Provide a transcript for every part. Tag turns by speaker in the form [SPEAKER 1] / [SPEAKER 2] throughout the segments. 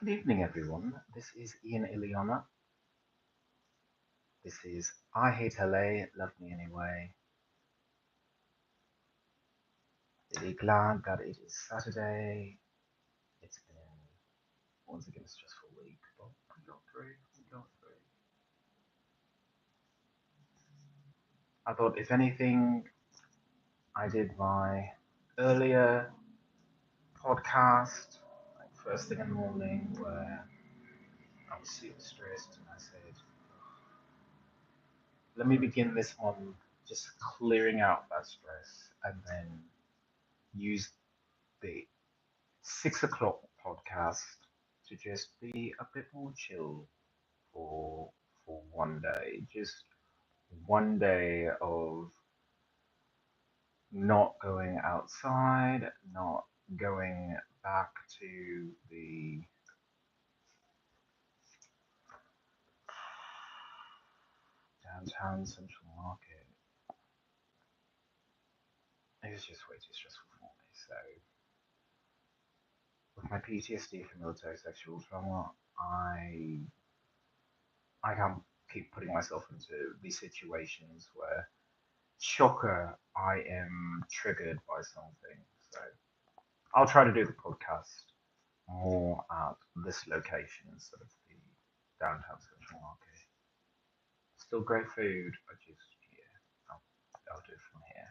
[SPEAKER 1] Good evening, everyone. This is Ian Iliana. This is I Hate LA, Love Me Anyway. Really glad that it is Saturday. It's been, once again, a stressful week, but we got through. We got through. I thought, if anything, I did my earlier podcast, like first thing in the morning, where I was super stressed, and I said, let me begin this one just clearing out that stress, and then use the 6 o'clock podcast to just be a bit more chill for one day. Just one day of not going outside, not going back to the downtown central market. It was just way too stressful for me. So with my PTSD from military sexual trauma, I can't keep putting myself into these situations where shocker, I am triggered by something. So I'll try to do the podcast more at this location instead of the downtown central market. Still great food, but just yeah, I'll do it from here.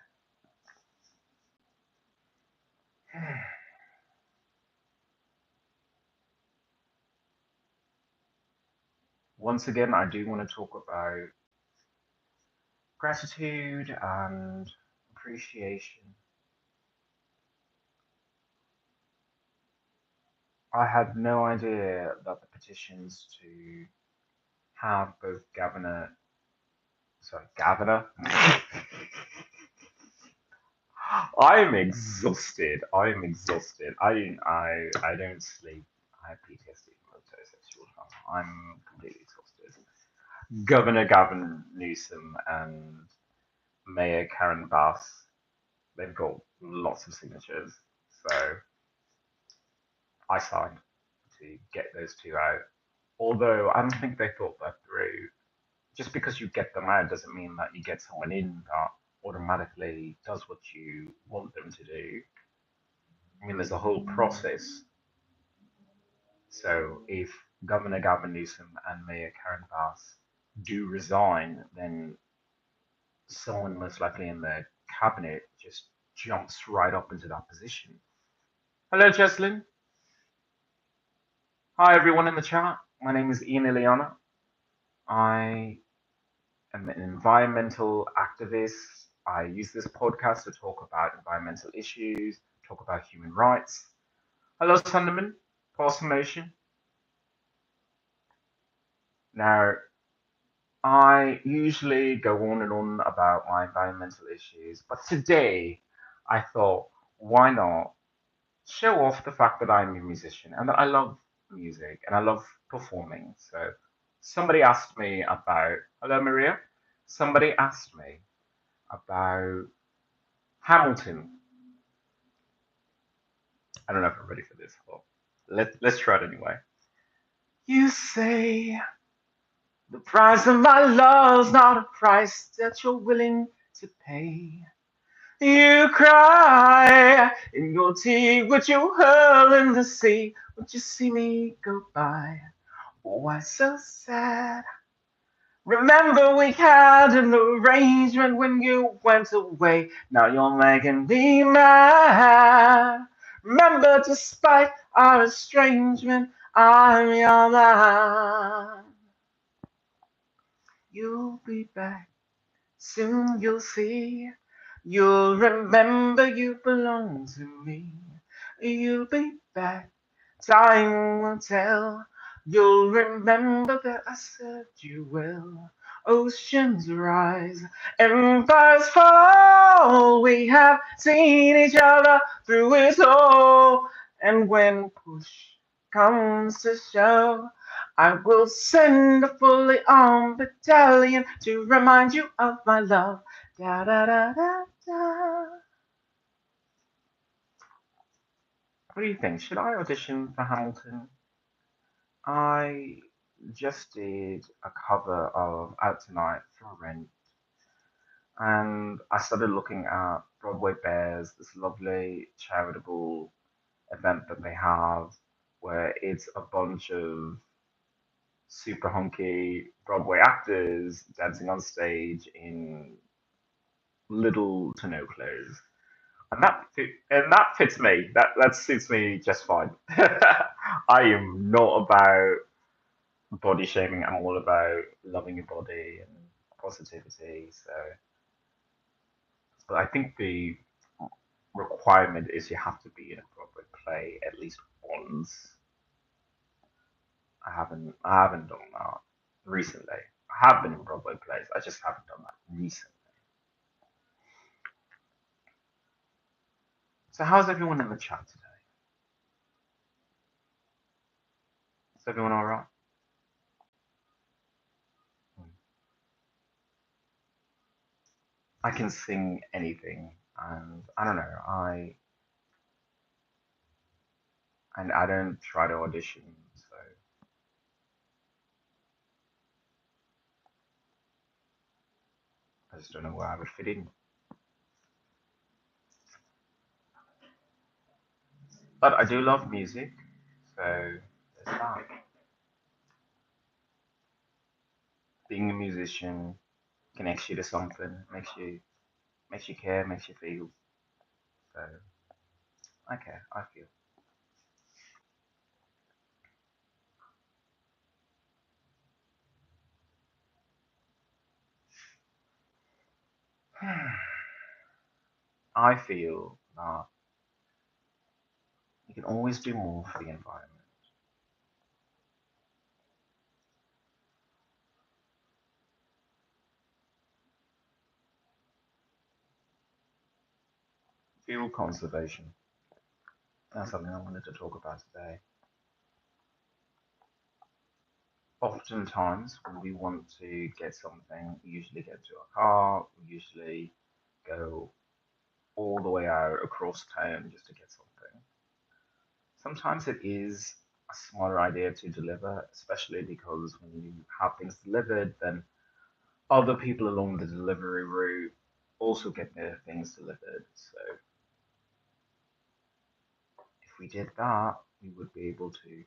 [SPEAKER 1] Once again, I do want to talk about gratitude and appreciation. I had no idea that the petitions to have both governor. I'm exhausted. I'm exhausted. I don't sleep. I have PTSD from military sexual trauma. I'm completely exhausted. Governor Gavin Newsom and Mayor Karen Bass, they've got lots of signatures. So I signed to get those two out. Although I don't think they thought that through. Just because you get them out doesn't mean that you get someone in that automatically does what you want them to do. I mean, there's a whole process. So if Governor Gavin Newsom and Mayor Karen Bass do resign, then someone most likely in the cabinet just jumps right up into that position. Hello, Jesslyn. Hi, everyone in the chat. My name is Ian Iliana. I am an environmental activist. I use this podcast to talk about environmental issues, talk about human rights. Hello, Sunderman. Pause motion. Now, I usually go on and on about my environmental issues, but today I thought, why not show off the fact that I'm a musician and that I love music and I love performing. So somebody asked me about, hello Maria, somebody asked me about Hamilton. I don't know if I'm ready for this, but let's try it anyway. You say the price of my love's not a price that you're willing to pay. You cry in your tea, would you hurl in the sea? Would you see me go by? Why so sad? Remember we had an arrangement when you went away. Now you're making me mad. Remember, despite our estrangement, I'm your man. You'll be back. Soon you'll see. You'll remember you belong to me. You'll be back. Time will tell. You'll remember that I served you well. Oceans rise, empires fall. We have seen each other through it all. And when push comes to shove, I will send a fully armed battalion to remind you of my love. Da da da da da. What do you think? Should I audition for Hamilton? I just did a cover of Out Tonight for Rent, and I started looking at Broadway Bears, this lovely charitable event that they have where it's a bunch of super hunky Broadway actors dancing on stage in little to no clothes. And that fits me. That suits me just fine. I am not about body shaming. I'm all about loving your body and positivity. So, but I think the requirement is you have to be in a Broadway play at least once. I haven't done that recently. I have been in Broadway plays. I just haven't done that recently. So how's everyone in the chat today? Is everyone all right? Hmm. I can sing anything, and I don't know. I don't try to audition, so I just don't know where I would fit in. But I do love music, so there's that. Being a musician connects you to something, makes you care, makes you feel. So okay, I feel. I feel that you can always do more for the environment. Fuel conservation. That's something I wanted to talk about today. Oftentimes, when we want to get something, we usually get to a car, we usually go all the way out across town just to get something. Sometimes it is a smarter idea to deliver, especially because when you have things delivered, then other people along the delivery route also get their things delivered. So if we did that, we would be able to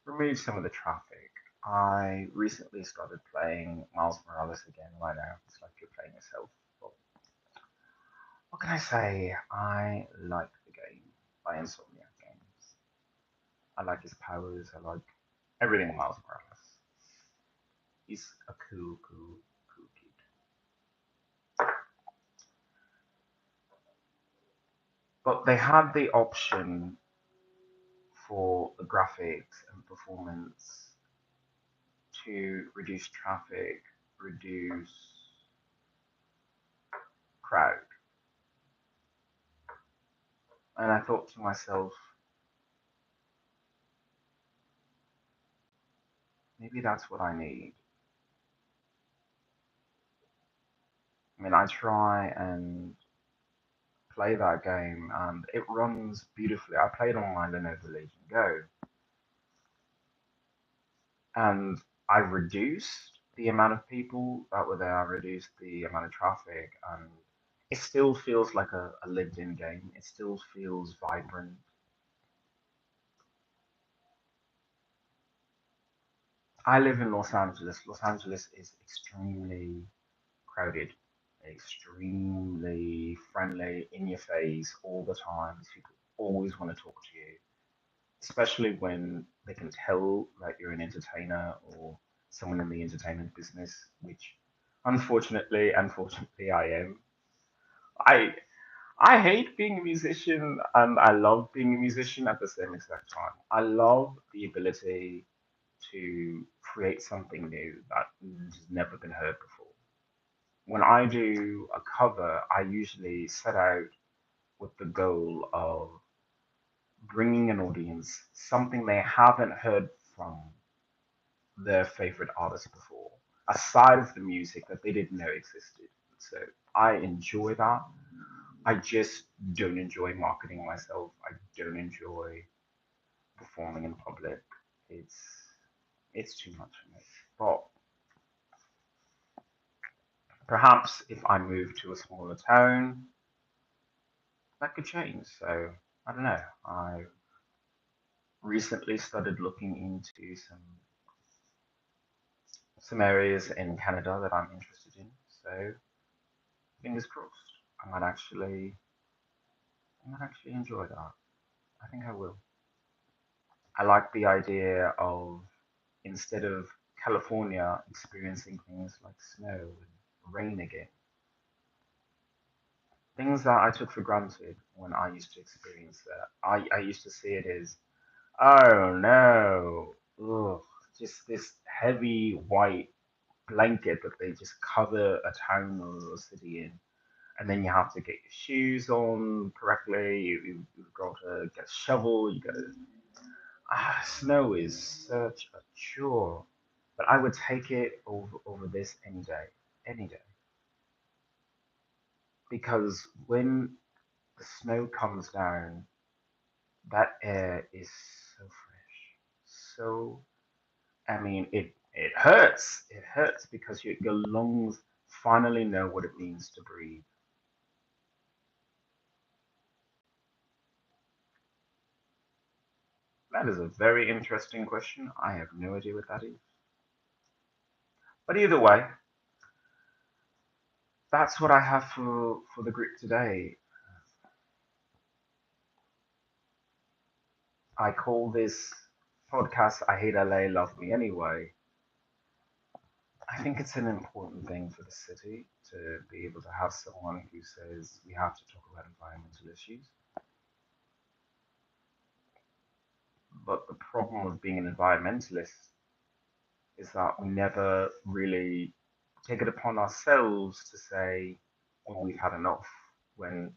[SPEAKER 1] remove some of the traffic. I recently started playing Miles Morales again right now. It's like you're playing yourself. But what can I say? I like the game by Insomniac Games. I like his powers. I like everything Miles Morales. He's a cool kid. But they had the option for the graphics and performance to reduce traffic, reduce crowd. And I thought to myself, maybe that's what I need. I mean, I try and play that game and it runs beautifully. I played online Lenovo Legion Go and I reduced the amount of people that were there, I reduced the amount of traffic, and it still feels like a lived in game. It still feels vibrant. I live in Los Angeles. Los Angeles is extremely crowded, extremely friendly, in your face all the time. People always want to talk to you, especially when they can tell that you're an entertainer or someone in the entertainment business, which unfortunately I am. I I hate being a musician and I love being a musician at the same exact time. I love the ability to create something new that has never been heard before. When I do a cover, I usually set out with the goal of bringing an audience something they haven't heard from their favorite artist before, aside of the music that they didn't know existed. So I enjoy that. I just don't enjoy marketing myself. I don't enjoy performing in public. It's It's too much for me. But perhaps if I move to a smaller town, that could change. So I don't know. I recently started looking into some areas in Canada that I'm interested in. So fingers crossed. I might actually enjoy that. I think I will. I like the idea of instead of California experiencing things like snow and rain again, things that I took for granted when I used to experience that. I used to see it as, oh no, ugh, just this heavy white blanket that they just cover a town or a city in. And then you have to get your shoes on correctly. You've got to get a shovel. You got to. Snow is such a chore, but I would take it over this any day, because when the snow comes down, that air is so fresh, so I mean it hurts. It hurts because your lungs finally know what it means to breathe. That is a very interesting question. I have no idea what that is. But either way, that's what I have for the group today. I call this podcast I Hate LA, Love Me Anyway. I think it's an important thing for the city to be able to have someone who says we have to talk about environmental issues. But the problem with being an environmentalist is that we never really take it upon ourselves to say when we've had enough, when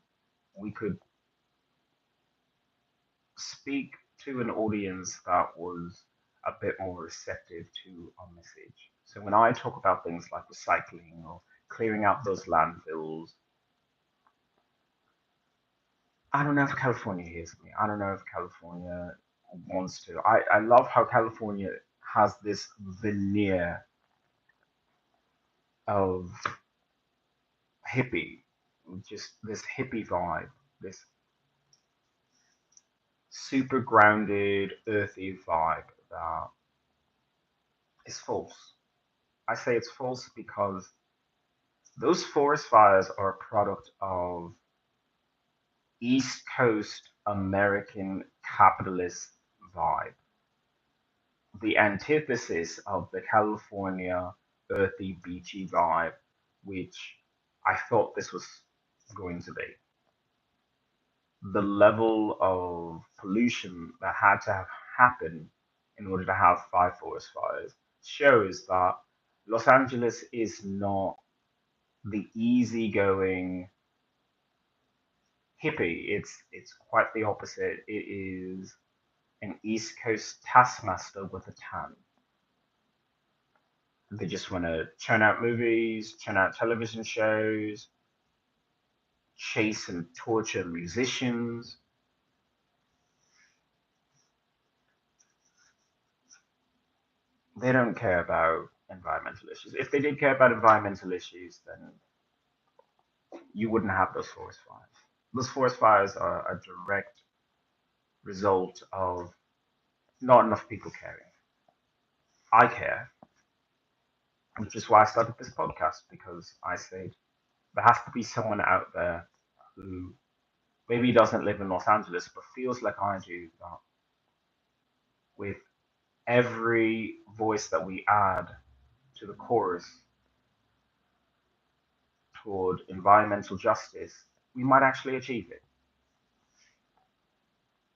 [SPEAKER 1] we could speak to an audience that was a bit more receptive to our message. So when I talk about things like recycling or clearing out those landfills, I don't know if California hears me. I don't know if California wants to. I love how California has this veneer of hippie, just this hippie vibe, this super grounded, earthy vibe that is false. I say it's false because those forest fires are a product of East Coast American capitalist vibe, the antithesis of the California earthy, beachy vibe, which I thought this was going to be. The level of pollution that had to have happened in order to have five forest fires shows that Los Angeles is not the easygoing hippie. It's quite the opposite. It is an East Coast taskmaster with a tan. They just want to churn out movies, churn out television shows, chase and torture musicians. They don't care about environmental issues. If they did care about environmental issues, then you wouldn't have those forest fires. Those forest fires are a direct result of not enough people caring. I care, which is why I started this podcast, because I said there has to be someone out there who maybe doesn't live in Los Angeles but feels like I do, that with every voice that we add to the chorus toward environmental justice, we might actually achieve it.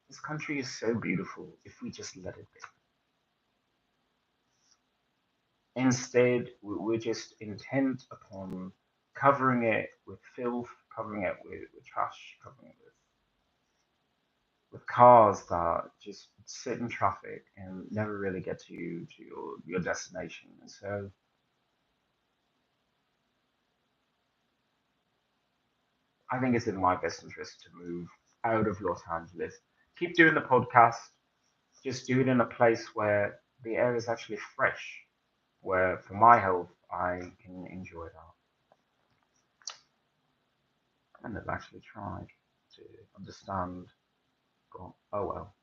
[SPEAKER 1] This country is so beautiful if we just let it be. Instead, we're just intent upon covering it with filth, covering it with trash, covering it with cars that just sit in traffic and never really get to your destination. And so I think it's in my best interest to move out of Los Angeles. Keep doing the podcast, just do it in a place where the air is actually fresh, where for my health, I can enjoy that. And I've actually tried to understand, go, oh well.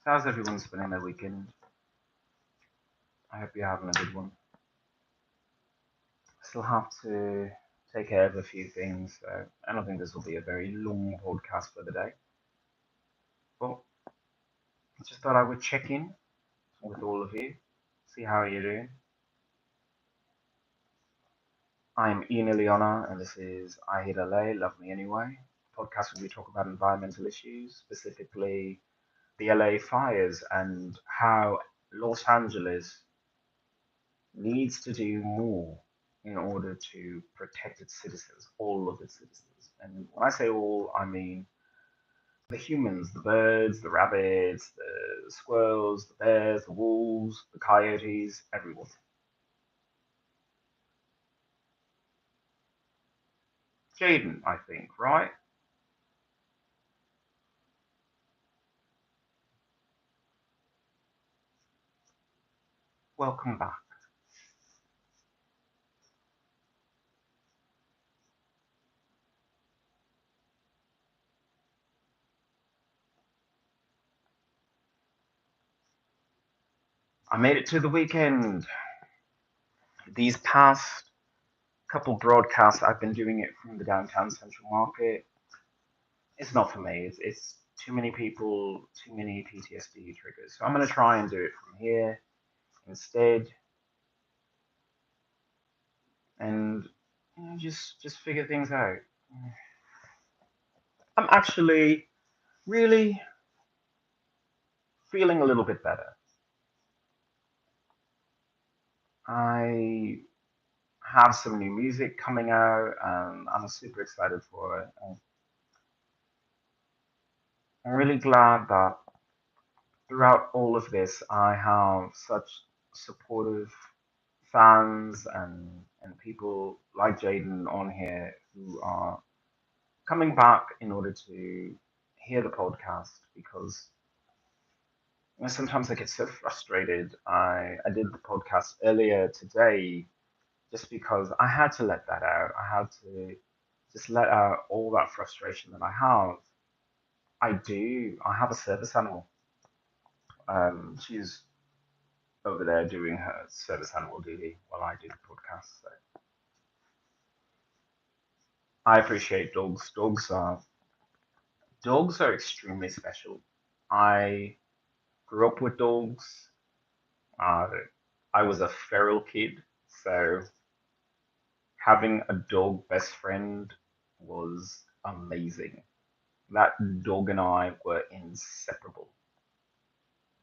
[SPEAKER 1] So how's everyone spending their weekend? I hope you're having a good one. I still have to take care of a few things, so I don't think this will be a very long podcast for the day. But I just thought I would check in with all of you, see how you're doing. I'm Ian Iliana, and this is I Hate LA, Love Me Anyway, podcast where we talk about environmental issues, specifically the LA fires and how Los Angeles needs to do more in order to protect its citizens, all of its citizens. And when I say all, I mean the humans, the birds, the rabbits, the squirrels, the bears, the wolves, the coyotes, everyone. Jaden, I think, right? Welcome back. I made it to the weekend. These past couple broadcasts, I've been doing it from the downtown Central Market. It's not for me. It's too many people, too many PTSD triggers. So I'm going to try and do it from here instead, and just figure things out. I'm actually really feeling a little bit better. I have some new music coming out, and I'm super excited for it. I'm really glad that throughout all of this, I have such supportive fans and people like Jaden on here who are coming back in order to hear the podcast because sometimes I get so frustrated. I did the podcast earlier today just because I had to let that out. I had to just let out all that frustration that I have. I do. I have a service animal. She's over there doing her service animal duty while I do the podcast. So I appreciate dogs. Dogs are extremely special. I grew up with dogs. Uh, I was a feral kid, so having a dog best friend was amazing. That dog and I were inseparable.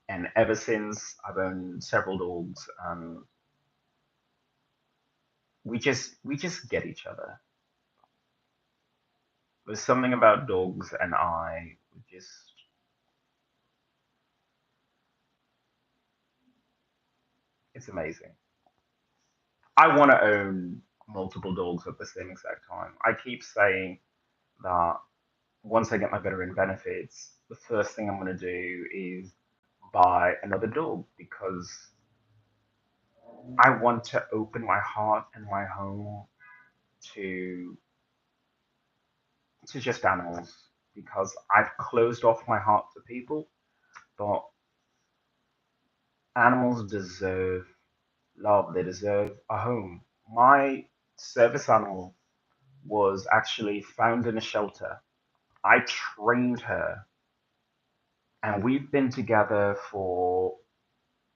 [SPEAKER 1] And ever since, I've owned several dogs, and we just get each other. There's something about dogs and I just it's amazing. I want to own multiple dogs at the same exact time. I keep saying that once I get my veteran benefits, the first thing I'm going to do is buy another dog because I want to open my heart and my home to just animals because I've closed off my heart to people, but animals deserve love. They deserve a home. My service animal was actually found in a shelter. I trained her, and we've been together for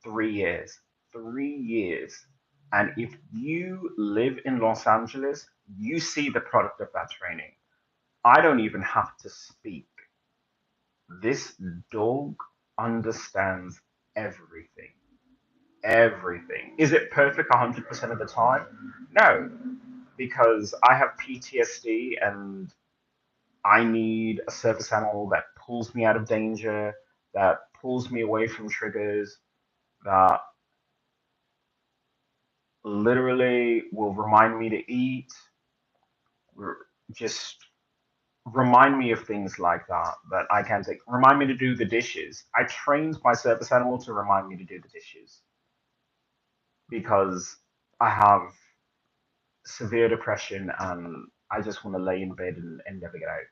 [SPEAKER 1] 3 years. 3 years. And if you live in Los Angeles, you see the product of that training. I don't even have to speak. This dog understands everything. Everything. Is it perfect 100% of the time? No, because I have PTSD and I need a service animal that pulls me out of danger, that pulls me away from triggers, that literally will remind me to eat, just remind me of things like that that I can take. Remind me to do the dishes. I trained my service animal to remind me to do the dishes because I have severe depression and I just want to lay in bed and never get out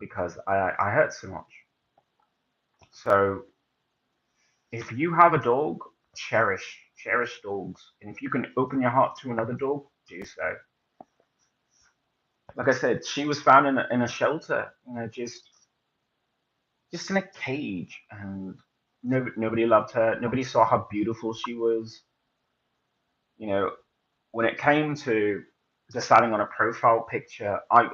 [SPEAKER 1] because I hurt so much. So if you have a dog, cherish dogs, and if you can open your heart to another dog, do so. Like I said, she was found in a shelter, just in a cage, and nobody loved her. Nobody saw how beautiful she was. You know, when it came to deciding on a profile picture, I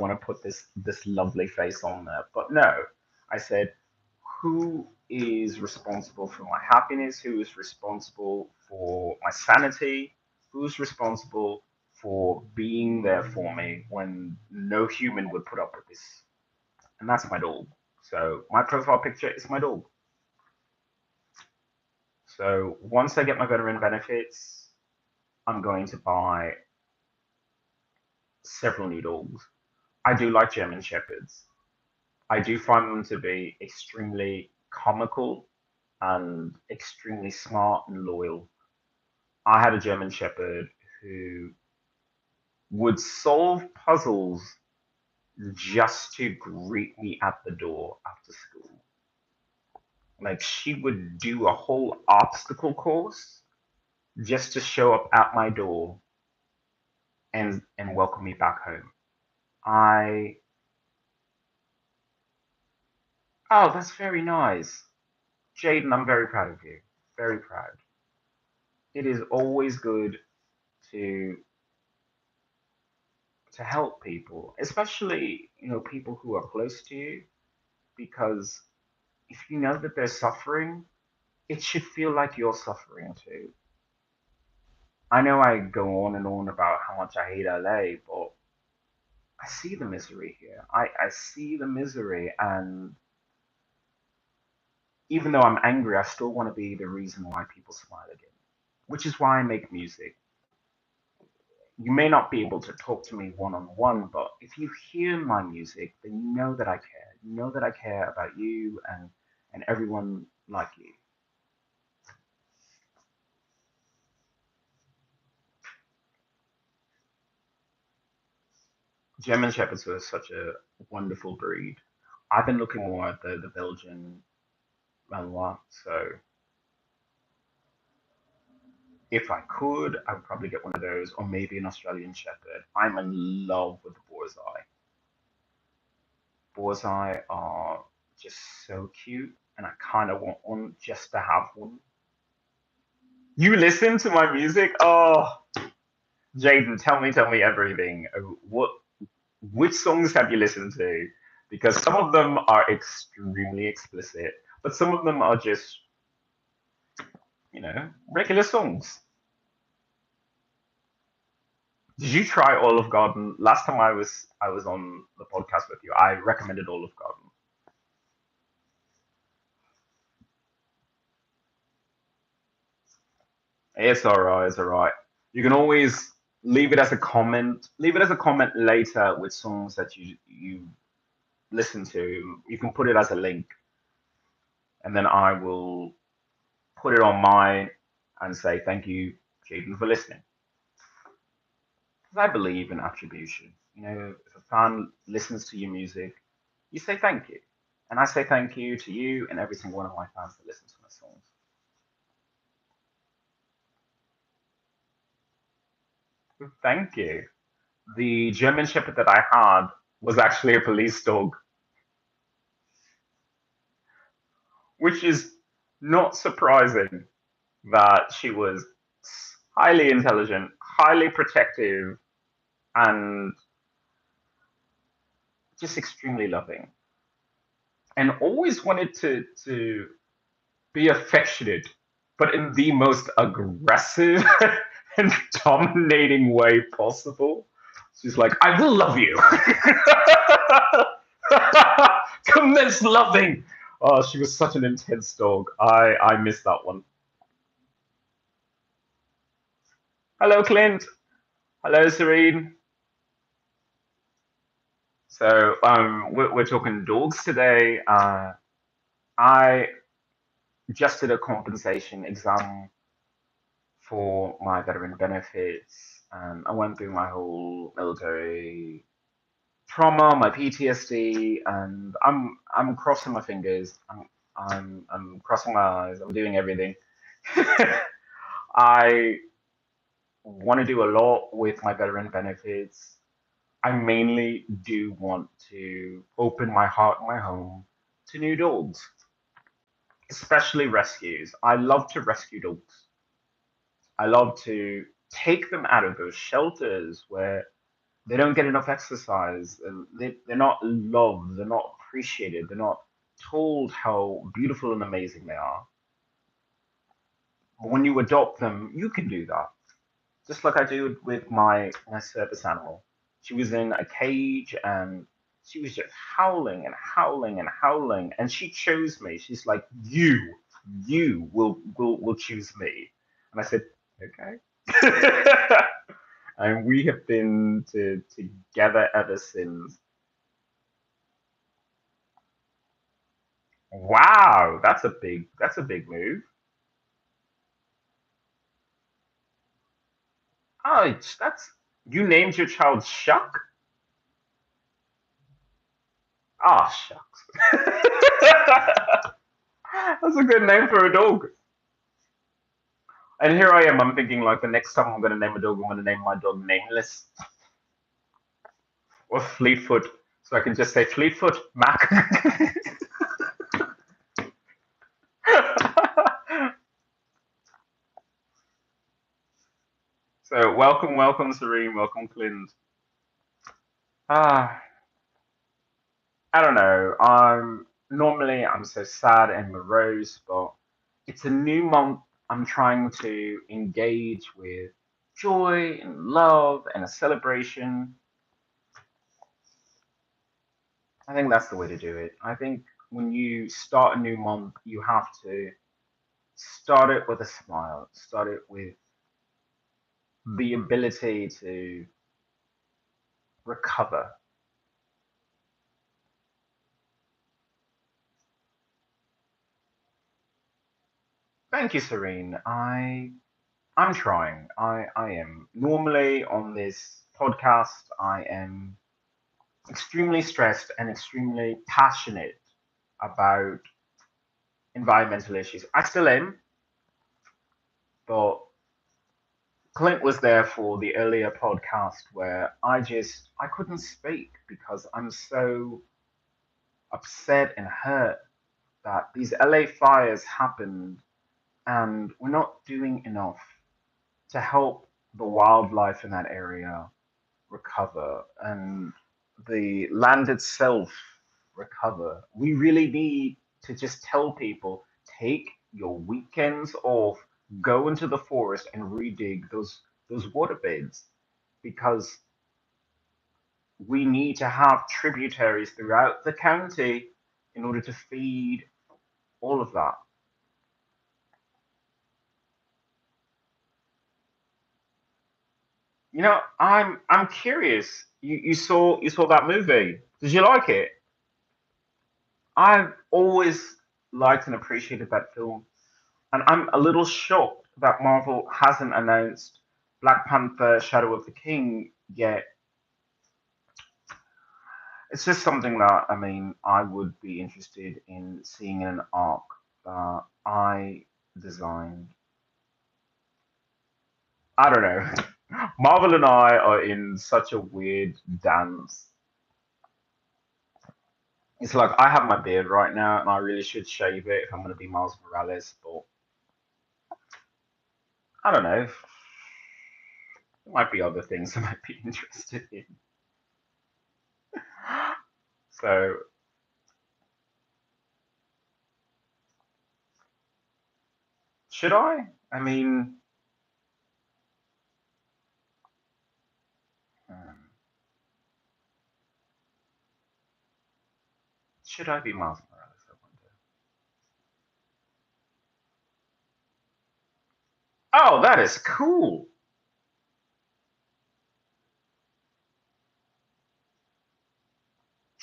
[SPEAKER 1] want to put this lovely face on there, but no, I said, who is responsible for my happiness? Who is responsible for my sanity? Who's responsible for being there for me when no human would put up with this? And that's my dog. So my profile picture is my dog. So once I get my veteran benefits, I'm going to buy several new dogs. I do like German Shepherds. I do find them to be extremely comical and extremely smart and loyal. I had a German Shepherd who would solve puzzles just to greet me at the door after school. Like she would do a whole obstacle course just to show up at my door and welcome me back home. I Oh, that's very nice. Jaden, I'm very proud of you. Very proud. It is always good to to help people, especially, people who are close to you, because if you know that they're suffering, it should feel like you're suffering too. I know I go on and on about how much I hate LA, but I see the misery here. I see the misery, and even though I'm angry, I still want to be the reason why people smile again, which is why I make music. You may not be able to talk to me one on one, but if you hear my music, then you know that I care. You know that I care about you and everyone like you. German Shepherds are such a wonderful breed. I've been looking more at the Belgian Malinois, so if I could, I would probably get one of those, or maybe an Australian Shepherd. I'm in love with the Boar's Eye. Boar's Eye are just so cute, and I kind of want one just to have one. You listen to my music? Oh, Jaden, tell me everything. Which songs have you listened to? Because some of them are extremely explicit, but some of them are just, regular songs. Did you try Olive Garden? Last time I was on the podcast with you, I recommended Olive Garden. It's alright, it's alright. You can always leave it as a comment. Leave it as a comment later with songs that you listen to. You can put it as a link, and then I will put it on mine and say thank you, Jaden, for listening. Because I believe in attribution. If a fan listens to your music, you say thank you. And I say thank you to you and every single one of my fans that listen to my songs. Thank you. The German Shepherd that I had was actually a police dog, which is not surprising that she was highly intelligent, highly protective, and just extremely loving. And always wanted to be affectionate, but in the most aggressive and dominating way possible. She's like, I will love you. Commence loving. Oh, she was such an intense dog. I missed that one. Hello, Clint. Hello, Serene. So, we're talking dogs today. I just did a compensation exam for my veteran benefits. I went through my whole military trauma, my PTSD, and I'm crossing my fingers. I'm crossing my eyes. I'm doing everything. I want to do a lot with my veteran benefits. I mainly do want to open my heart and my home to new dogs, especially rescues. I love to rescue dogs. I love to take them out of those shelters where they don't get enough exercise. And they're not loved, they're not appreciated, they're not told how beautiful and amazing they are. But when you adopt them, you can do that. Just like I do with my service animal. She was in a cage and she was just howling and howling and howling, and she chose me. She's like, you will choose me, and I said, okay. And we have been together ever since. Wow, that's a big move. Oh, that's you named your child Shuck. Ah, shucks. That's a good name for a dog. And here I am. I'm thinking like the next time I'm going to name a dog, I'm going to name my dog Nameless or Fleetfoot, so I can just say Fleetfoot Mac. So welcome, Serene. Welcome, Clint. Ah, I don't know. I'm so sad and morose, but it's a new month. I'm trying to engage with joy and love and a celebration. I think that's the way to do it. I think when you start a new month, you have to start it with a smile, start it with the ability to recover. Thank you, Serene. I'm trying. I am. Normally on this podcast, I am extremely stressed and extremely passionate about environmental issues. I still am, but Clint was there for the earlier podcast where I couldn't speak because I'm so upset and hurt that these LA fires happened and we're not doing enough to help the wildlife in that area recover and the land itself recover. We really need to just tell people take your weekends off, go into the forest and redig those waterbeds because we need to have tributaries throughout the county in order to feed all of that. I'm curious. You saw that movie. Did you like it? I've always liked and appreciated that film, and I'm a little shocked that Marvel hasn't announced Black Panther: Shadow of the King yet. It's just something that I would be interested in seeing in an arc that I designed. I don't know. Marvel and I are in such a weird dance. It's like I have my beard right now, and I really should shave it if I'm going to be Miles Morales. But I don't know. There might be other things I might be interested in. So should I? I mean, hmm, should I be Miles Morales? I wonder. Oh, that is cool.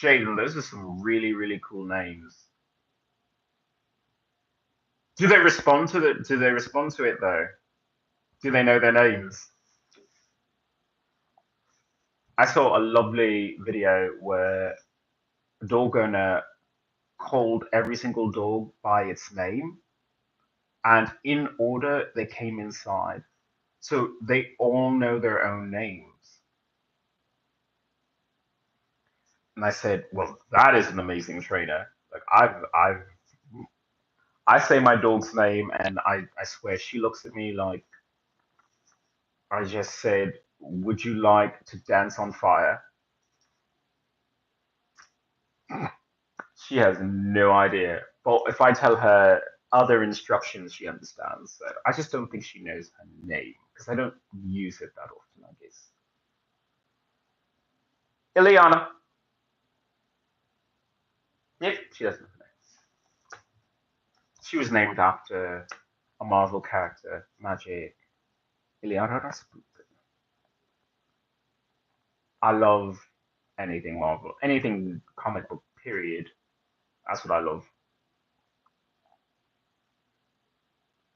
[SPEAKER 1] Jaden, those are some really, really cool names. Do they respond to the? Do they respond to it though? Do they know their names? I saw a lovely video where a dog owner called every single dog by its name, and in order they came inside, so they all know their own names. And I said, "Well, that is an amazing trainer. Like I say my dog's name, and I swear she looks at me like I just said, would you like to dance on fire?" She has no idea. But if I tell her other instructions, she understands. So I just don't think she knows her name because I don't use it that often, I guess. Ileana. Yep, she doesn't know her name. She was named after a Marvel character, Magic. Ileana Rasputin. I love anything Marvel, anything comic book, period. That's what I love.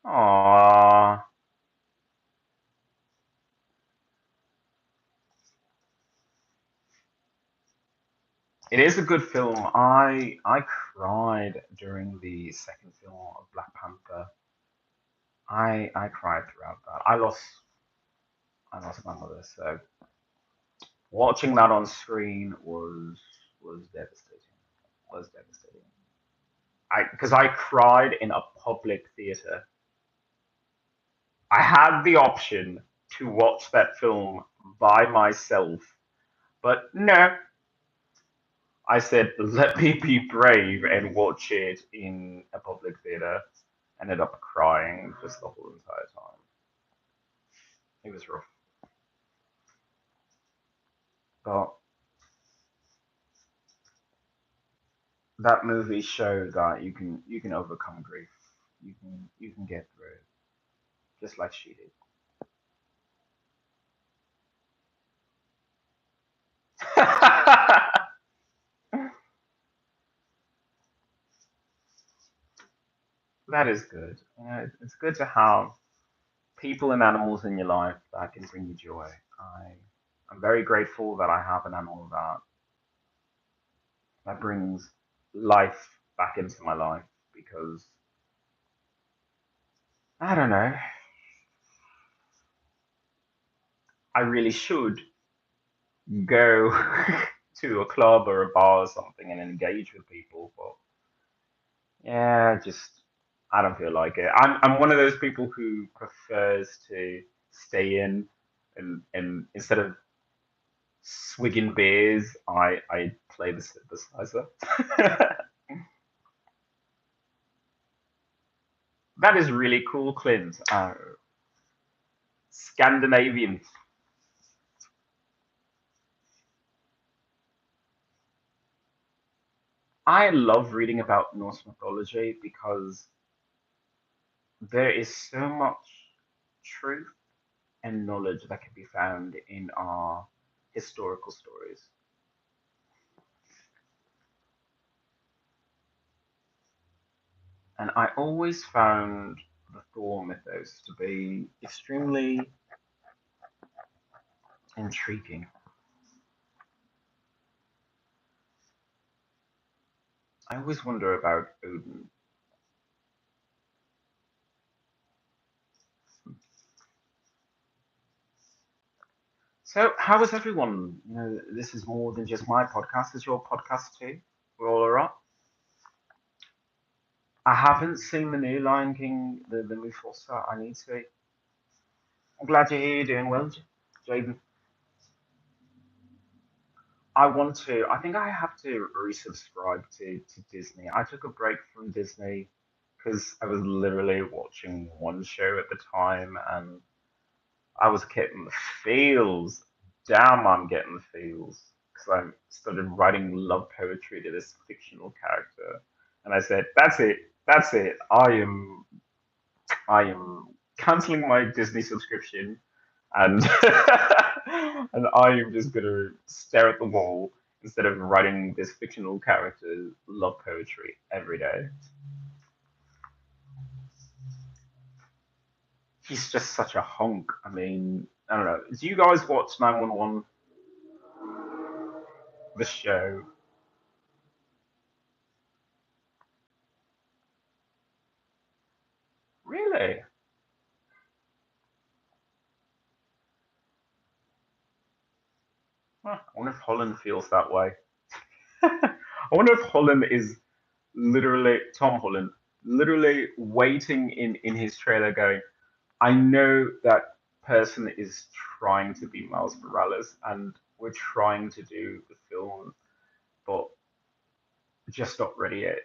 [SPEAKER 1] Aww. It is a good film. I cried during the second film of Black Panther. I cried throughout that. I lost my mother, so watching that on screen was devastating. Was devastating. I because I cried in a public theater. I had the option to watch that film by myself, but no. I said, let me be brave and watch it in a public theater. Ended up crying just the whole entire time. It was rough. But that movie showed that you can overcome grief. You can get through it, just like she did. That is good. It's good to have people and animals in your life that can bring you joy. I'm very grateful that I have an animal that brings life back into my life because I don't know. I really should go to a club or a bar or something and engage with people, but yeah, just I don't feel like it. I'm one of those people who prefers to stay in and instead of swigging beers, I play the synthesizer. That is really cool, Clint. Scandinavian. I love reading about Norse mythology because there is so much truth and knowledge that can be found in our historical stories. And I always found the Thor mythos to be extremely intriguing. I always wonder about Odin. So, how is everyone? This is more than just my podcast. It's your podcast too. We're all alright. I haven't seen the new Lion King, the Mufasa. I need to. I'm glad to hear you're doing well, Jaden. I want to. I think I have to resubscribe to Disney. I took a break from Disney because I was literally watching one show at the time and I was getting the feels. Damn, I'm getting the feels. Because I started writing love poetry to this fictional character. And I said, that's it. That's it. I am canceling my Disney subscription and and I am just gonna stare at the wall instead of writing this fictional character love poetry every day. He's just such a hunk. I mean, I don't know. Do you guys watch 911, the show? Really? Huh, I wonder if Holland feels that way. I wonder if Holland is literally Tom Holland, literally waiting in his trailer, going, "I know that person is trying to be Miles Morales, and we're trying to do the film, but just not ready yet."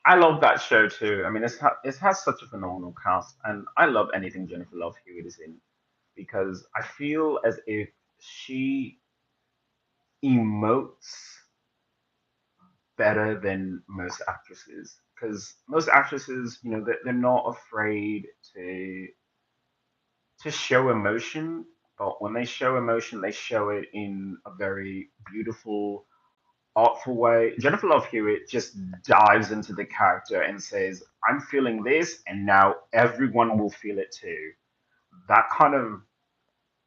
[SPEAKER 1] I love that show too. I mean, it has such a phenomenal cast, and I love anything Jennifer Love Hewitt is in because I feel as if she emotes better than most actresses. Because most actresses, they're not afraid to show emotion, but when they show emotion, they show it in a very beautiful, artful way. Jennifer Love Hewitt just dives into the character and says, "I'm feeling this, and now everyone will feel it too." That kind of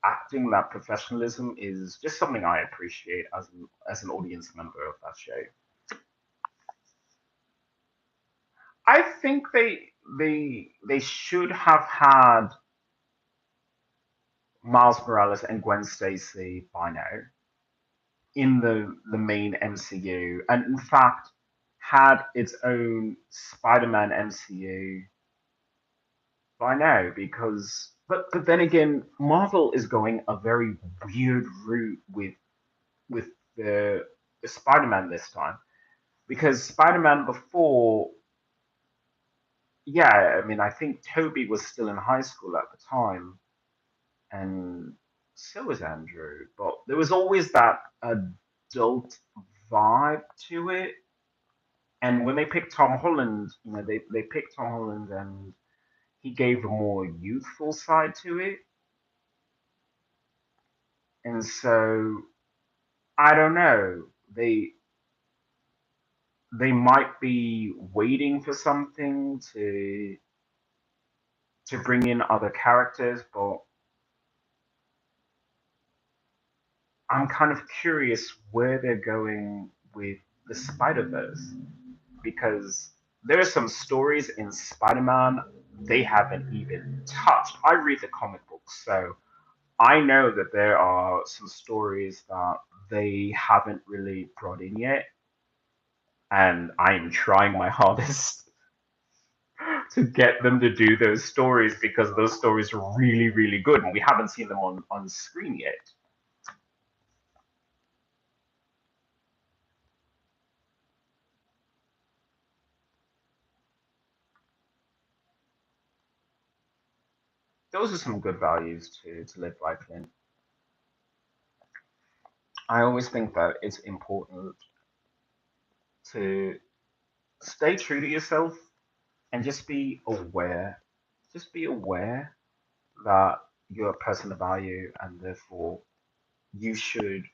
[SPEAKER 1] acting, that professionalism, is just something I appreciate as an audience member of that show. I think they should have had Miles Morales and Gwen Stacy by now in the main MCU, and in fact had its own Spider-Man MCU by now because but then again Marvel is going a very weird route with the the Spider-Man this time because Spider-Man before, yeah, I mean I think Toby was still in high school at the time and so was Andrew, but there was always that adult vibe to it. And when they picked Tom Holland, they picked Tom Holland and he gave a more youthful side to it. And so I don't know. They might be waiting for something to bring in other characters, but I'm kind of curious where they're going with the Spider Verse because there are some stories in Spider Man they haven't even touched. I read the comic books, so I know that there are some stories that they haven't really brought in yet, and I'm trying my hardest to get them to do those stories because those stories are really, really good, and we haven't seen them on screen yet. Those are some good values to live by, Clint. I always think that it's important to stay true to yourself and just be aware. Just be aware that you're a person of value and therefore you should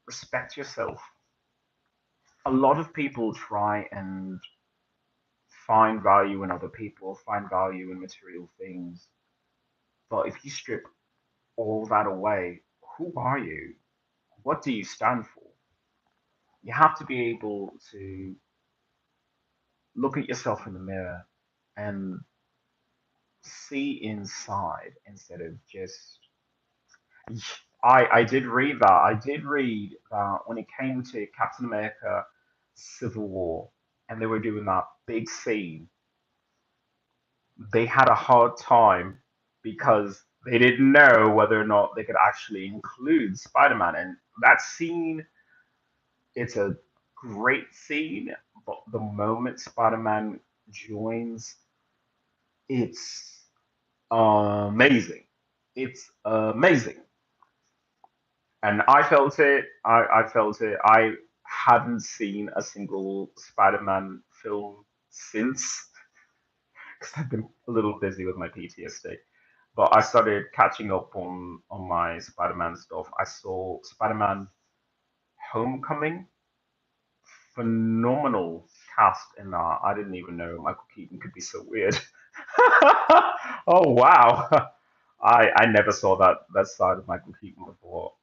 [SPEAKER 1] respect yourself. A lot of people try and find value in other people, find value in material things. But if you strip all that away, who are you? What do you stand for? You have to be able to look at yourself in the mirror and see inside instead of just. I did read that. I did read that when it came to Captain America Civil War and they were doing that big scene, they had a hard time because they didn't know whether or not they could actually include Spider-Man. And that scene, it's a great scene, but the moment Spider-Man joins, it's amazing. It's amazing. And I felt it. I felt it. I haven't seen a single Spider-Man film since because I've been a little busy with my PTSD. But I started catching up on my Spider-Man stuff. I saw Spider-Man Homecoming, phenomenal cast in that. I didn't even know Michael Keaton could be so weird. Oh wow. I never saw that side of Michael Keaton before.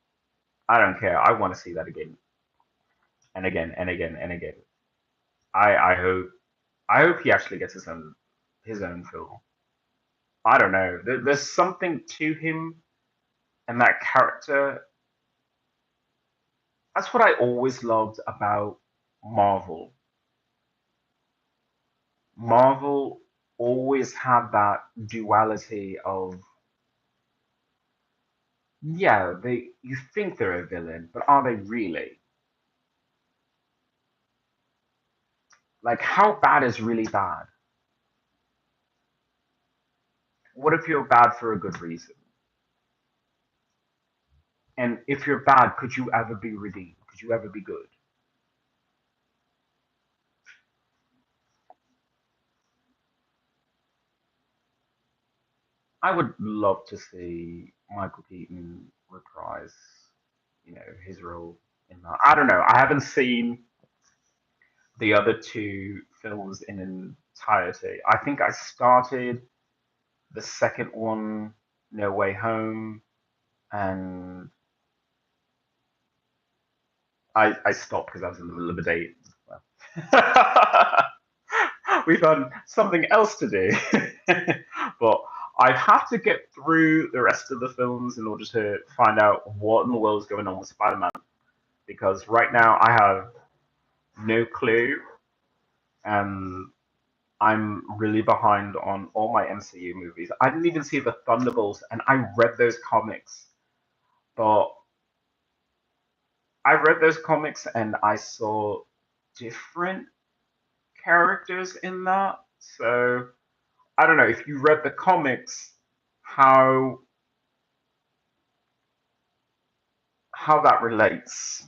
[SPEAKER 1] I don't care. I want to see that again and again and again and again. I hope he actually gets his own film. I don't know. There's something to him and that character. That's what I always loved about Marvel. Marvel always had that duality of, yeah, they you think they're a villain, but are they really? Like, how bad is really bad? What if you're bad for a good reason? And if you're bad, could you ever be redeemed? Could you ever be good? I would love to see Michael Keaton reprise, his role in that. I don't know. I haven't seen the other two films in entirety. I think I started the second one, No Way Home, and I stopped because I was in the middle of a date. We found something else to do. But I have to get through the rest of the films in order to find out what in the world is going on with Spider Man. Because right now I have no clue, and I'm really behind on all my MCU movies. I didn't even see the Thunderbolts, and I read those comics. But I read those comics and I saw different characters in that. So I don't know if you read the comics, how how that relates,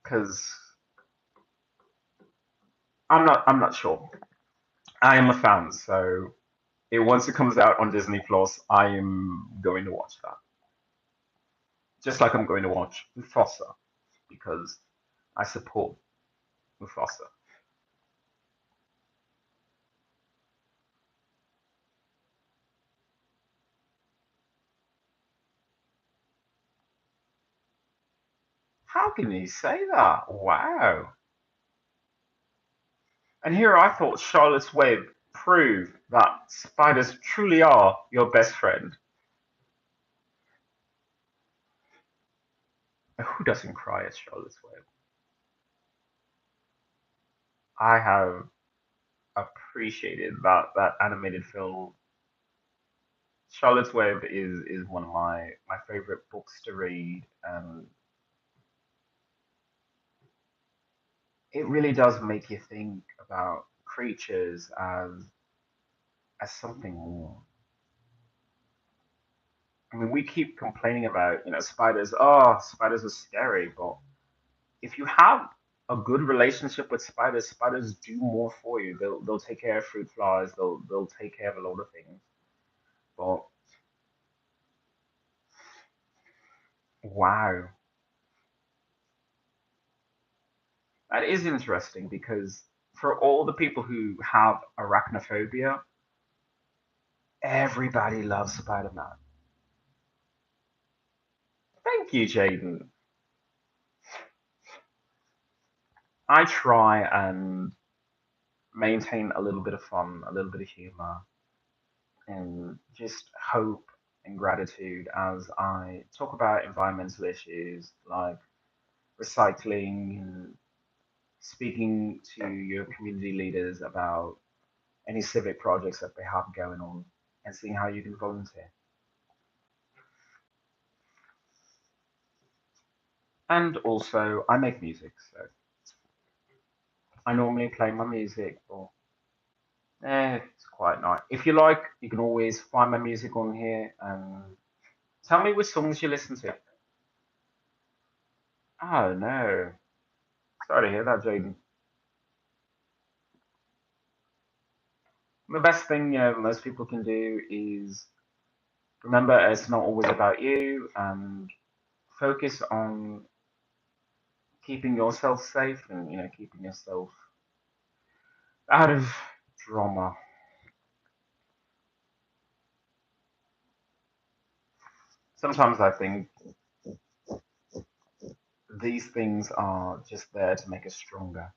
[SPEAKER 1] because I'm not sure. I am a fan, so once it comes out on Disney Plus, I am going to watch that. Just like I'm going to watch Mufasa because I support Mufasa. How can you say that? Wow. And here I thought Charlotte's Web proved that spiders truly are your best friend. Who doesn't cry at Charlotte's Web? I have appreciated that animated film. Charlotte's Web is one of my favorite books to read, and it really does make you think about creatures as something more. I mean, we keep complaining about spiders. Oh, spiders are scary, but if you have a good relationship with spiders, spiders do more for you. They'll take care of fruit flies. They'll take care of a lot of things. But wow, that is interesting because for all the people who have arachnophobia, everybody loves Spider Man. Thank you, Jaden. I try and maintain a little bit of fun, a little bit of humor, and just hope and gratitude as I talk about environmental issues like recycling and speaking to your community leaders about any civic projects that they have going on and seeing how you can volunteer. And also, I make music, so I normally play my music, but it's quite nice. If you like, you can always find my music on here and tell me which songs you listen to. Oh no, sorry to hear that, Jaden. The best thing most people can do is remember it's not always about you, and focus on keeping yourself safe and keeping yourself out of drama. Sometimes I think these things are just there to make us stronger.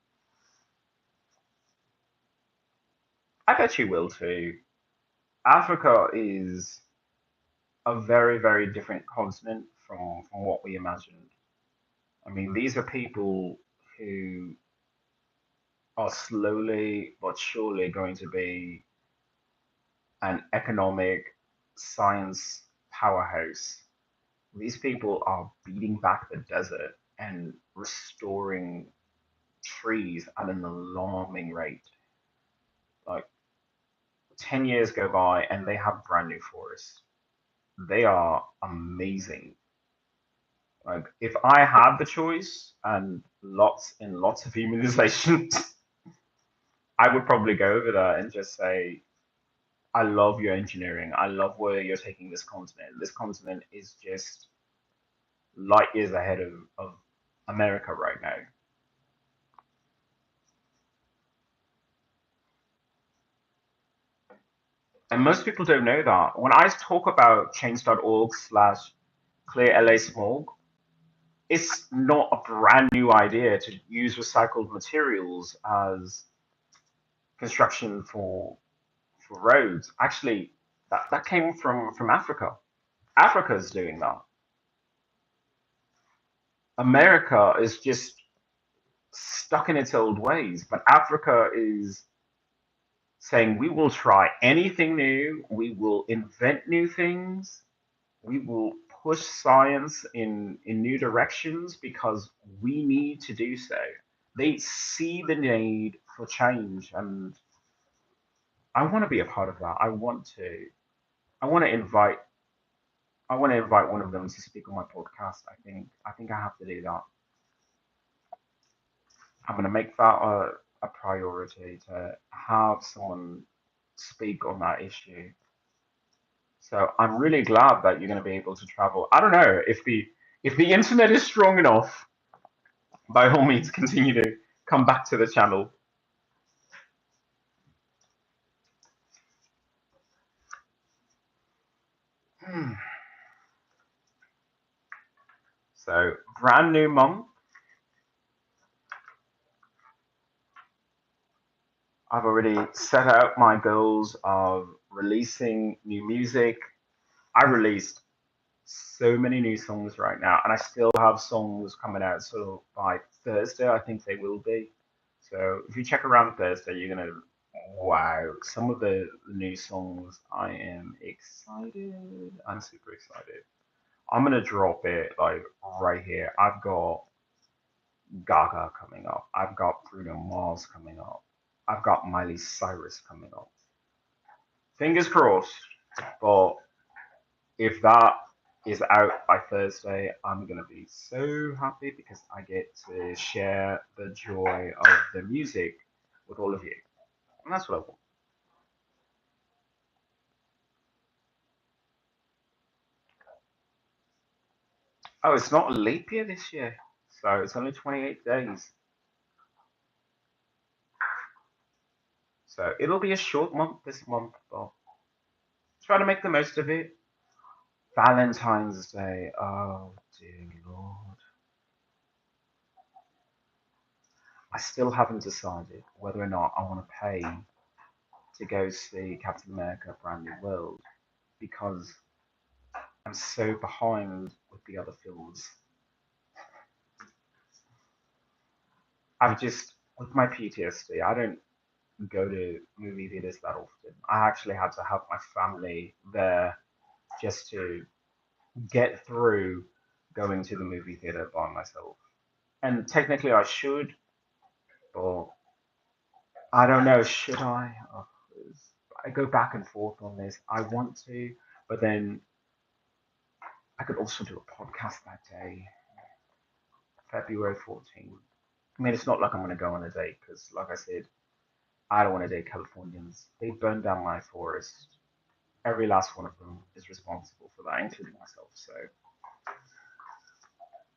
[SPEAKER 1] I bet you will too. Africa is a very, very different continent from what we imagined. I mean, these are people who are slowly but surely going to be an economic science powerhouse. These people are beating back the desert and restoring trees at an alarming rate. Like 10 years go by and they have brand new forests. They are amazing. Like if I had the choice and lots of immunizations, I would probably go over there and just say, I love your engineering. I love where you're taking this continent. This continent is just light years ahead of America right now. And most people don't know that. When I talk about change.org/clear LA smog, it's not a brand new idea to use recycled materials as construction for roads. Actually, that came from Africa. Africa's doing that. America is just stuck in its old ways, but Africa is saying we will try anything new, we will invent new things, we will push science in new directions because we need to do so. They see the need for change, and I want to be a part of that. I want to invite I want to invite one of them to speak on my podcast. I think I have to do that. I'm going to make that a priority to have someone speak on that issue. So I'm really glad that you're going to be able to travel. I don't know if the internet is strong enough. By all means, continue to come back to the channel. Hmm. So brand new month. I've already set out my goals of releasing new music. I released so many new songs right now, and I still have songs coming out. So by Thursday, I think they will be. So if you check around Thursday, you're gonna wow, some of the new songs. I am excited. I'm super excited. I'm gonna drop it like right here. I've got Gaga coming up. I've got Bruno Mars coming up. I've got Miley Cyrus coming up. Fingers crossed. But if that is out by Thursday, I'm gonna be so happy because I get to share the joy of the music with all of you, and that's what I want. Oh, it's not a leap year this year, so it's only 28 days. So it'll be a short month this month, but try to make the most of it. Valentine's Day, oh dear Lord. I still haven't decided whether or not I want to pay to go see Captain America Brand New World because I'm so behind with the other films. I've just, with my PTSD, I don't go to movie theaters that often. I actually had to have my family there just to get through going to the movie theater by myself. And technically I should, but I don't know, should I? Oh, I go back and forth on this. I want to, but then I could also do a podcast that day, February 14th. I mean, it's not like I'm going to go on a date because, like I said, I don't want to date Californians. They burned down my forest. Every last one of them is responsible for that, including myself. So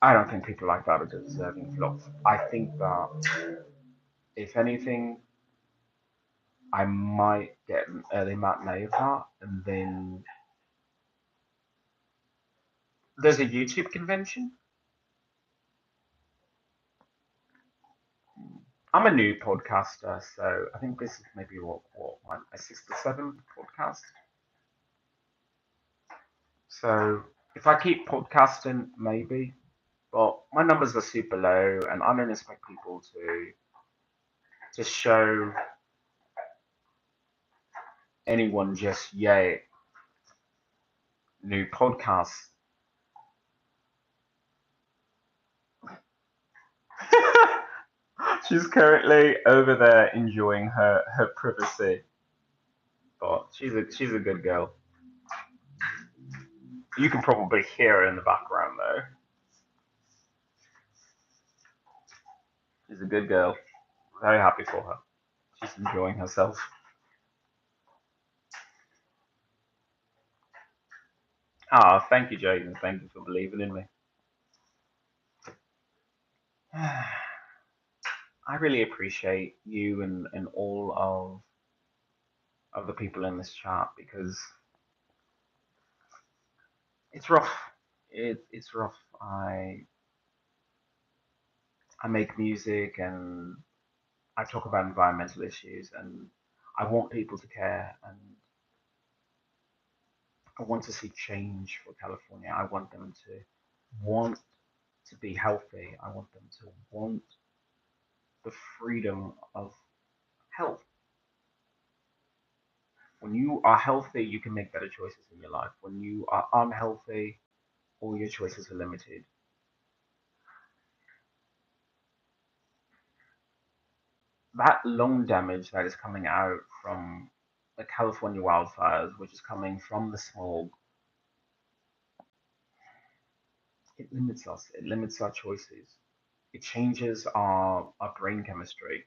[SPEAKER 1] I don't think people like that are deserving of love. I think that if anything, I might get an early matinee of that, and then there's a YouTube convention. I'm a new podcaster, so I think this is maybe my sixth or seventh podcast. So if I keep podcasting, maybe, but my numbers are super low, and I don't expect people to show anyone just yet new podcasts. She's currently over there enjoying her privacy, but she's a good girl. You can probably hear her in the background though. She's a good girl. Very happy for her. She's enjoying herself. Ah, thank you, Jaden. Thank you for believing in me. I really appreciate you and all of the people in this chat because it's rough. It's rough. I make music and I talk about environmental issues and I want people to care and I want to see change for California. I want them to want to be healthy. I want them to want the freedom of health. When you are healthy, you can make better choices in your life. When you are unhealthy, all your choices are limited. That lung damage that is coming out from the California wildfires, which is coming from the smog, it limits us. It limits our choices. It changes our brain chemistry.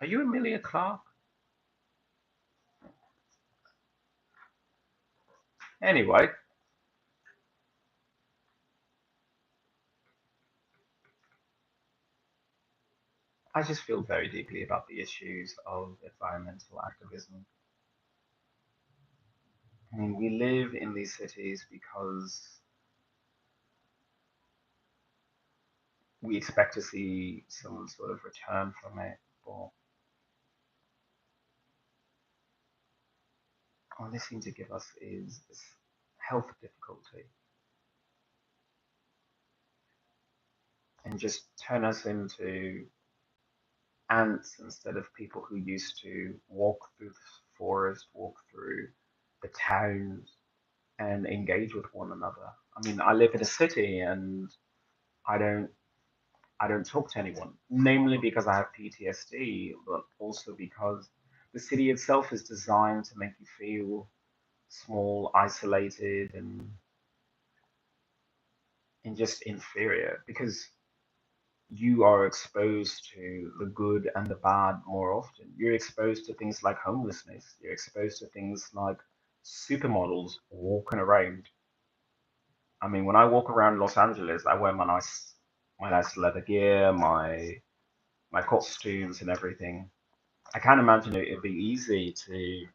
[SPEAKER 1] Are you Amelia Clark? Anyway, I just feel very deeply about the issues of environmental activism. I mean, we live in these cities because we expect to see some sort of return from it, but all they seem to give us is this health difficulty and just turn us into ants instead of people who used to walk through the forest, walk through the towns, and engage with one another. I mean, I live in a city and I don't I don't talk to anyone, namely because I have PTSD, but also because the city itself is designed to make you feel small, isolated, and just inferior because you are exposed to the good and the bad more often. You're exposed to things like homelessness. You're exposed to things like supermodels walking around. I mean, when I walk around Los Angeles, I wear my nice leather gear, my costumes and everything. I can't imagine it'd be easy to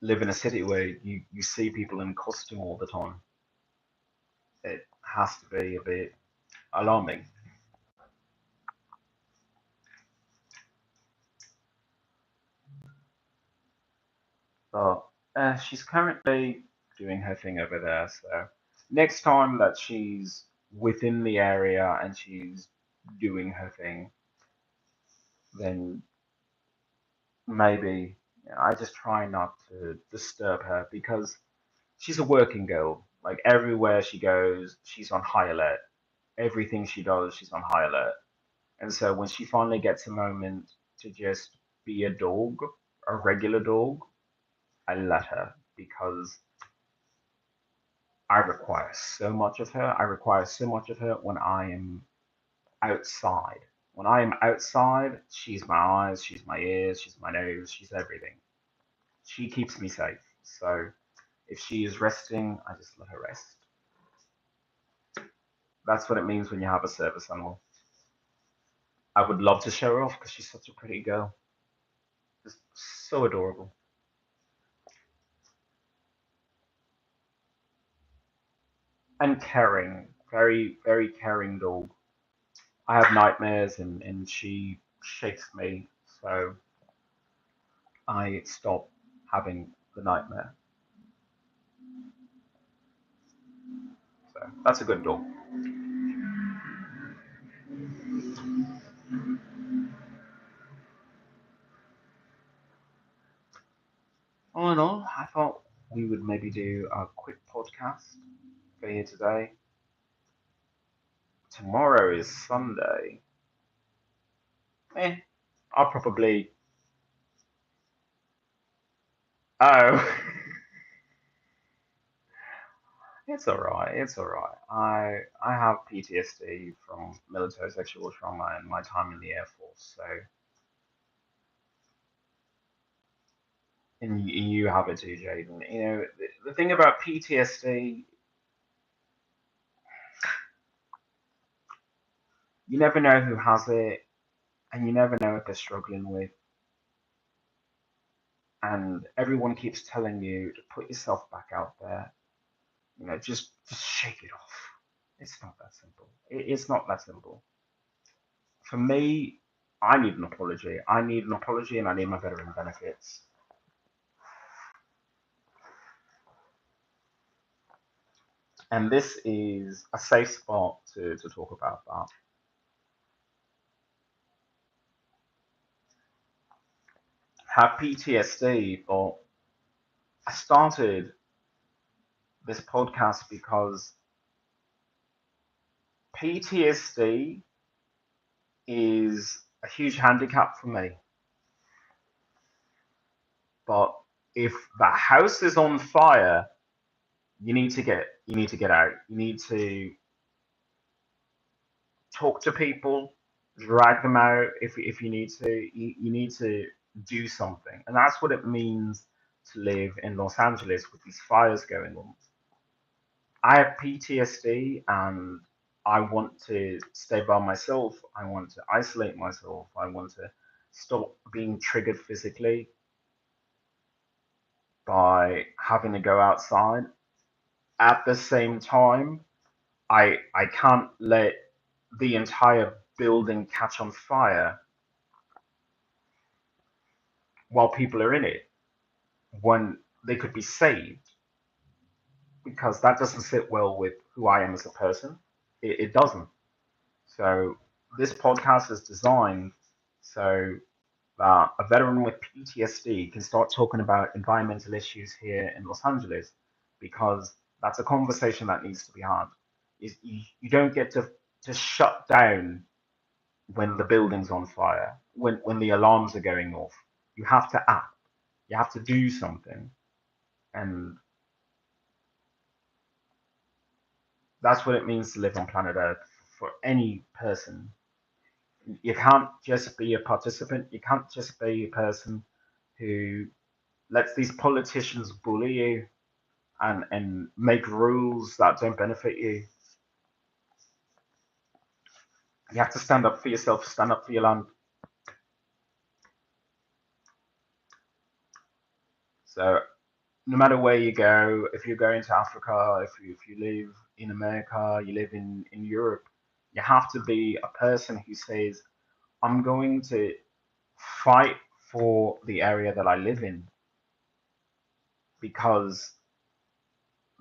[SPEAKER 1] live in a city where you see people in costume all the time. It has to be a bit alarming. But she's currently doing her thing over there. So next time that she's within the area and she's doing her thing, then maybe I just try not to disturb her because she's a working girl. Like everywhere she goes, she's on high alert. Everything she does, she's on high alert. And so when she finally gets a moment to just be a dog, a regular dog, I let her because I require so much of her. I require so much of her when I am outside. When I am outside, she's my eyes, she's my ears, she's my nose, she's everything. She keeps me safe. So if she is resting, I just let her rest. That's what it means when you have a service animal. I would love to show her off because she's such a pretty girl. Just so adorable. And caring. Very, very caring dog. I have nightmares and she shakes me, so I stop having the nightmare. So that's a good dog. All in all, I thought we would maybe do a quick podcast for here today. Tomorrow is Sunday. Eh, I'll probably. Oh, it's alright. It's alright. I have PTSD from military sexual trauma and my time in the Air Force. So, and you have it too, Jaden. You know, the thing about PTSD, you never know who has it, and you never know what they're struggling with. And everyone keeps telling you to put yourself back out there. You know, just shake it off. It's not that simple. It's not that simple. For me, I need an apology. I need an apology, and I need my veteran benefits. And this is a safe spot to talk about that. Have PTSD, but I started this podcast because PTSD is a huge handicap for me. But if the house is on fire, you need to get out. You need to talk to people, drag them out if you need to. You need to do something, and that's what it means to live in Los Angeles with these fires going on. I have PTSD, and I want to stay by myself. I want to isolate myself. I want to stop being triggered physically by having to go outside. At the same time, I can't let the entire building catch on fire while people are in it when they could be saved, because that doesn't sit well with who I am as a person. It doesn't. So this podcast is designed so that a veteran with PTSD can start talking about environmental issues here in Los Angeles, because that's a conversation that needs to be had. You don't get to shut down when the building's on fire, when the alarms are going off. You have to act. You have to do something. And that's what it means to live on planet Earth for any person. You can't just be a participant. You can't just be a person who lets these politicians bully you and make rules that don't benefit you. You have to stand up for yourself, stand up for your land. So no matter where you go, if you're going to Africa, if you live in America, you live in Europe, you have to be a person who says, I'm going to fight for the area that I live in, because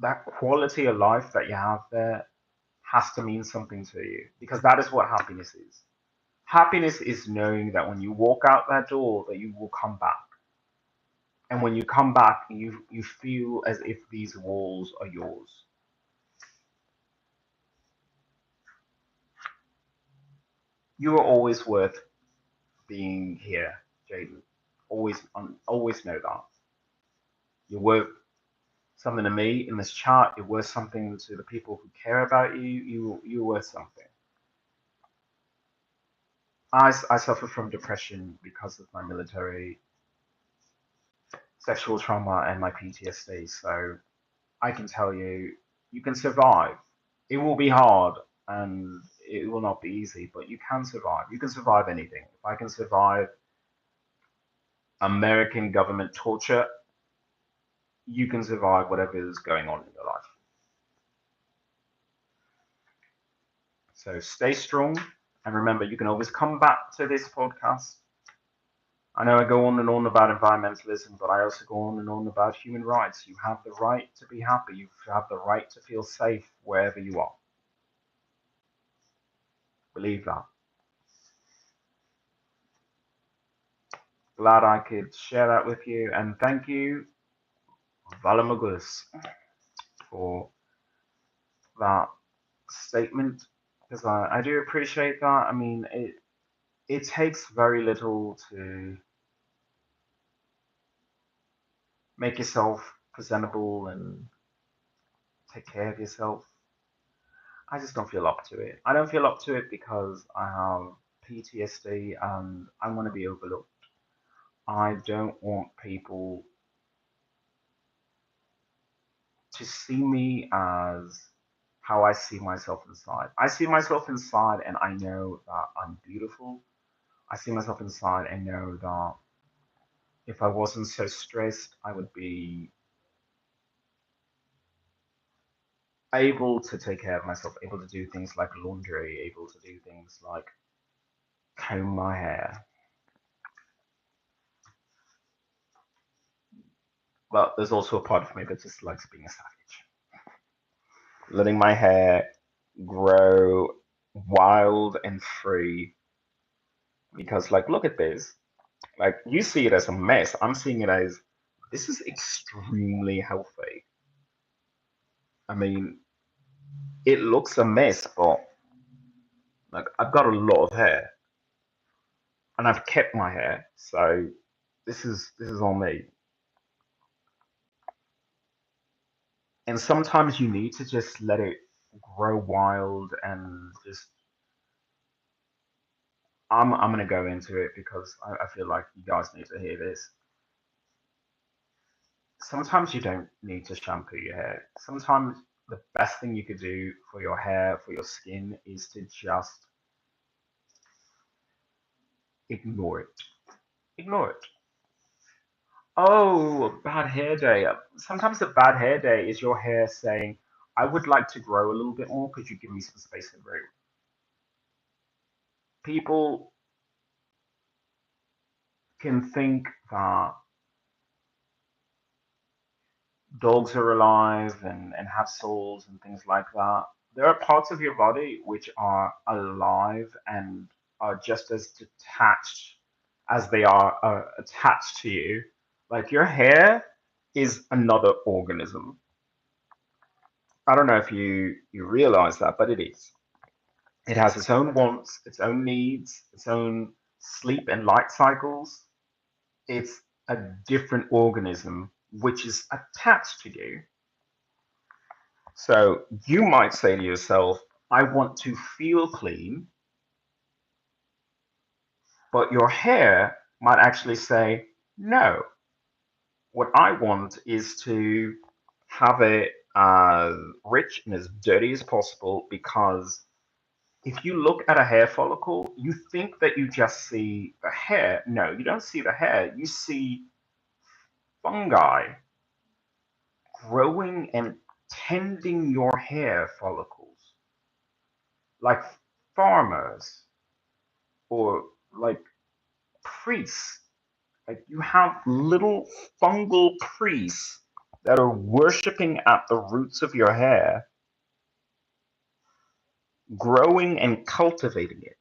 [SPEAKER 1] that quality of life that you have there has to mean something to you, because that is what happiness is. Happiness is knowing that when you walk out that door that you will come back. And when you come back, you feel as if these walls are yours. You are always worth being here, Jaden. Always know that. You're worth something to me in this chat. You're worth something to the people who care about you. You're worth something. I suffer from depression because of my military sexual trauma and my PTSD. So I can tell you, you can survive. It will be hard and it will not be easy, but you can survive. You can survive anything. If I can survive American government torture, you can survive whatever is going on in your life. So stay strong. And remember, you can always come back to this podcast. I know I go on and on about environmentalism, but I also go on and on about human rights. You have the right to be happy. You have the right to feel safe wherever you are. Believe that. Glad I could share that with you. And thank you, Valamagus, for that statement. Because I do appreciate that. I mean, it takes very little to make yourself presentable and take care of yourself. I just don't feel up to it. I don't feel up to it because I have PTSD and I want to be overlooked. I don't want people to see me as how I see myself inside. I see myself inside and I know that I'm beautiful. I see myself inside and know that if I wasn't so stressed, I would be able to take care of myself, able to do things like laundry, able to do things like comb my hair. But there's also a part of me that just likes being a savage, letting my hair grow wild and free. Because, like, look at this. Like, you see it as a mess. I'm seeing it as this is extremely healthy. I mean, it looks a mess, but like, I've got a lot of hair and I've kept my hair. So this is on me. And sometimes you need to just let it grow wild and just I'm gonna go into it because I feel like you guys need to hear this. Sometimes you don't need to shampoo your hair. Sometimes the best thing you could do for your hair, for your skin, is to just ignore it. Ignore it. Oh, a bad hair day. Sometimes a bad hair day is your hair saying, I would like to grow a little bit more. Could you give me some space and room? People can think that dogs are alive and have souls and things like that. There are parts of your body which are alive and are just as detached as they are attached to you. Like your hair is another organism. I don't know if you realize that, but it is. It has its own wants, its own needs, its own sleep and light cycles. It's a different organism which is attached to you. So you might say to yourself, I want to feel clean, but your hair might actually say, no, what I want is to have it as rich and as dirty as possible because if you look at a hair follicle, you think that you just see the hair. No, you don't see the hair. You see fungi growing and tending your hair follicles like farmers or like priests. Like you have little fungal priests that are worshipping at the roots of your hair, growing and cultivating it.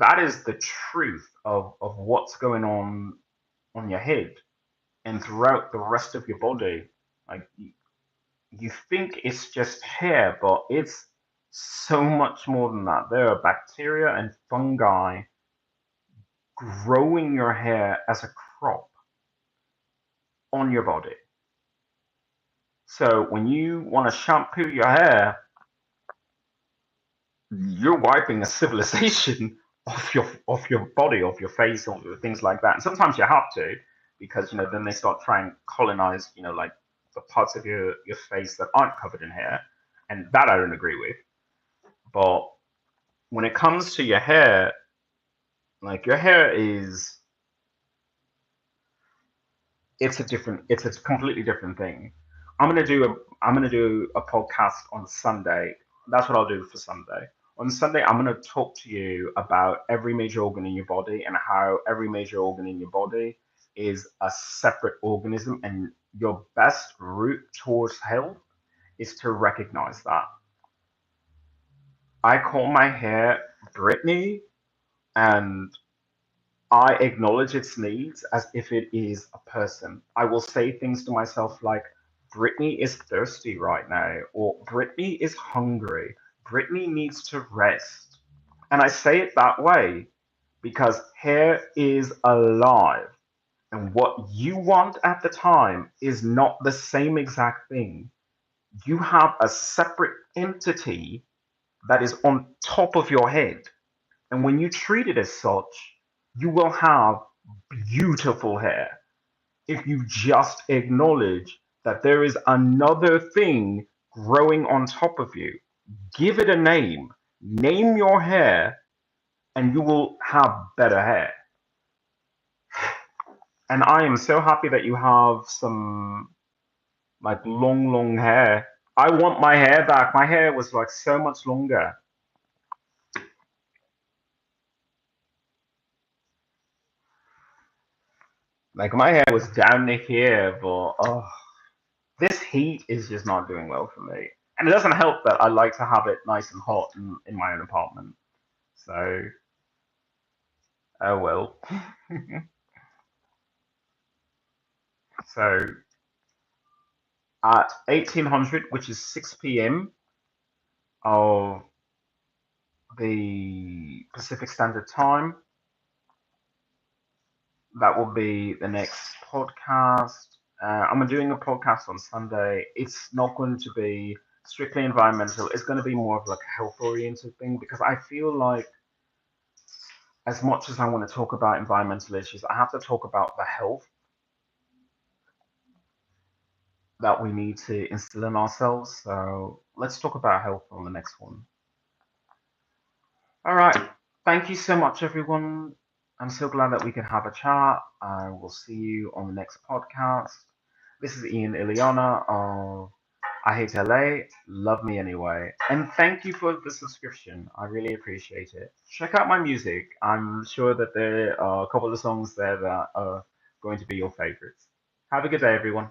[SPEAKER 1] That is the truth of what's going on your head and throughout the rest of your body. Like you think it's just hair, but it's so much more than that. There are bacteria and fungi growing your hair as a crop on your body. So when you want to shampoo your hair, you're wiping a civilization off your body, off your face, or things like that. And sometimes you have to, because then they start trying to colonize, like the parts of your face that aren't covered in hair, and that I don't agree with. But when it comes to your hair, like your hair is it's a completely different thing. I'm gonna do a podcast on Sunday. That's what I'll do for Sunday. On Sunday, I'm gonna talk to you about every major organ in your body and how every major organ in your body is a separate organism, and your best route towards health is to recognize that. I call my hair Brittany, and I acknowledge its needs as if it is a person. I will say things to myself like, Brittany is thirsty right now, or Brittany is hungry. Brittany needs to rest. And I say it that way because hair is alive. And what you want at the time is not the same exact thing. You have a separate entity that is on top of your head. And when you treat it as such, you will have beautiful hair if you just acknowledge that there is another thing growing on top of you. Give it a name. Name your hair, and you will have better hair. And I am so happy that you have some like long hair. I want my hair back. My hair was like so much longer. Like my hair was down to here, but oh, this heat is just not doing well for me. And it doesn't help that I like to have it nice and hot in my own apartment. So, oh well. So, at 1800, which is 6 p.m. of the Pacific Standard Time, that will be the next podcast. I'm doing a podcast on Sunday. It's not going to be strictly environmental. It's going to be more of like a health oriented thing because I feel like as much as I want to talk about environmental issues, I have to talk about the health that we need to instill in ourselves. So let's talk about health on the next one. All right. Thank you so much, everyone. I'm so glad that we can have a chat. I will see you on the next podcast. This is Ian Iliana of I Hate LA. Love me anyway. And thank you for the subscription. I really appreciate it. Check out my music. I'm sure that there are a couple of songs there that are going to be your favorites. Have a good day, everyone.